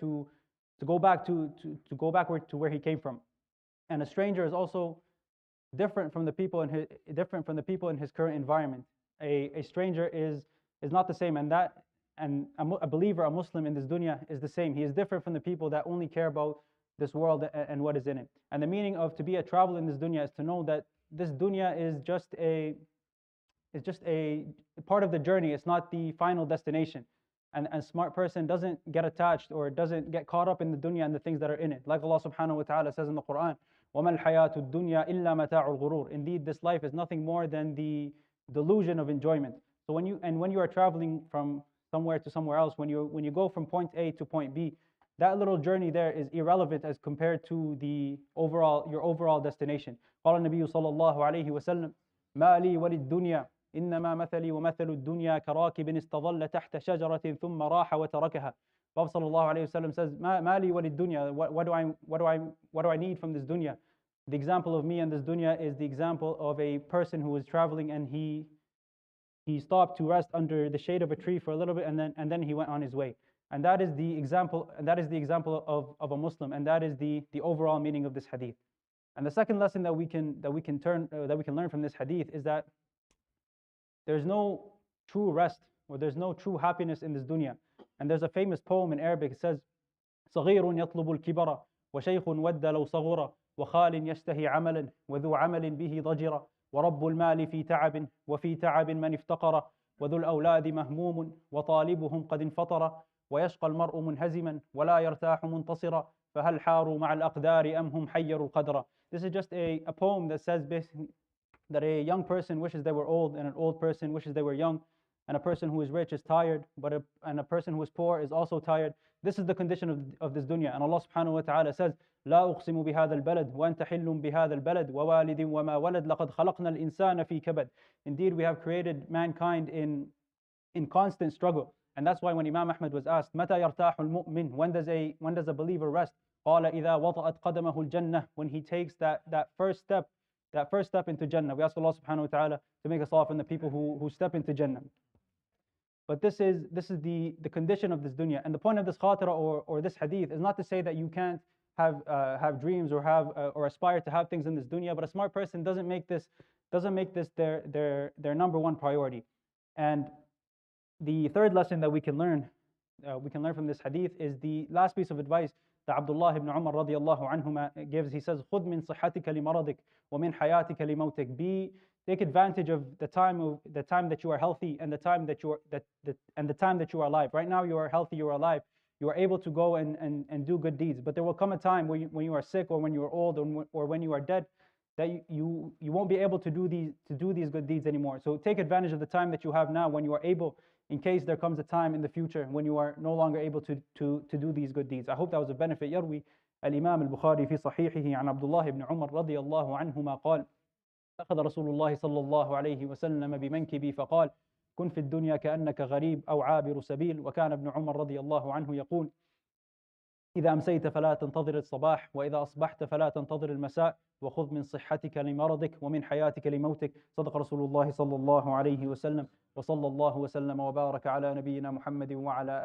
to go back to where he came from. And a stranger is also different from the people in his current environment. A stranger is not the same, and a believer, a Muslim in this dunya is the same. He is different from the people that only care about this world and what is in it. And the meaning of to be a traveler in this dunya is to know that this dunya is just a part of the journey. It's not the final destination. And a smart person doesn't get attached or doesn't get caught up in the dunya and the things that are in it. Like Allah subhanahu wa ta'ala says in the Quran, وَمَا الْحَيَاةُ الدُّنْيَا إِلَّا مَتَاعُ الْغُرُورِ. Indeed, this life is nothing more than the delusion of enjoyment. So when you are traveling from somewhere to somewhere else, when you go from point A to point B, that little journey there is irrelevant as compared to your overall destination. قال النبي صلى الله عليه وسلم ما لي وللدنيا إنما مثلي ومثل الدنيا كراكب استظل تحت شجرة ثم راح وتركها. Prophet صلى الله عليه وسلم says, ما لي وللدنيا. What do I need from this dunya? The example of me and this dunya is the example of a person who was traveling and he stopped to rest under the shade of a tree for a little bit and then he went on his way. And that is the example of a Muslim, and that is the overall meaning of this hadith. And the second lesson that we can learn from this hadith is that there's no true rest or there's no true happiness in this dunya. And there's a famous poem in Arabic. It says, صغير يطلب الكبر وشيخ ود لو صغر وخال يشتهي عملا وذو عمل به ضجر ورب المال في تعب وفي تعب من افتقر وذو الأولاد مهموم وطالبهم قد انفطر ويشقى المرء منهزما ولا يرتاح منتصرا فهل حاروا مع الأقدار أم هم حيروا القدر. This is just a poem that says basically that a young person wishes they were old, and an old person wishes they were young, and a person who is rich is tired, and a person who is poor is also tired. This is the condition of this dunya. And Allah subhanahu wa ta'ala says, لا أقسم بهذا البلد وأنت حل بهذا البلد ووالد وما ولد لقد خلقنا الإنسان في كبد. Indeed, we have created mankind in constant struggle. And that's why when Imam Ahmad was asked, متى يرتاح المؤمن? When does a believer rest? قال إذا وطأت قدمه الجنة. When he takes that first step into Jannah. We ask Allah subhanahu wa ta'ala to make us all from the people who step into Jannah. But this is the condition of this dunya. And the point of this khaterah or this hadith is not to say that you can't have dreams or aspire to have things in this dunya, but a smart person doesn't make this their number one priority. And the third lesson that we can learn from this hadith is the last piece of advice that Abdullah ibn Umar radiallahu anhuma gives. He says, خُذْ مِنْ صِحَّتِكَ لِمَرَضِكَ وَمِنْ حَيَاتِكَ لِمَوْتِكَ. Take advantage of the time that you are healthy and the time that you are alive. Right now you are healthy, you are alive, you are able to go and do good deeds. But there will come a time when you are sick or when you are old or when you are dead that you won't be able to do these good deeds anymore. So take advantage of the time that you have now when you are able, in case there comes a time in the future when you are no longer able to do these good deeds. I hope that was a benefit. يروي الإمام البخاري في صحيحه عن عبد الله بن عمر رضي الله عنهما قال أخذ رسول الله صلى الله عليه وسلم بمنكبي فقال كن في الدنيا كأنك غريب أو عابر سبيل. وكان ابن عمر رضي الله عنه يقول إذا أمسيت فلا تنتظر الصباح وإذا أصبحت فلا تنتظر المساء وخذ من صحتك لمرضك ومن حياتك لموتك. صدق رسول الله صلى الله عليه وسلم وصلى الله وسلم وبارك على نبينا محمد وعلى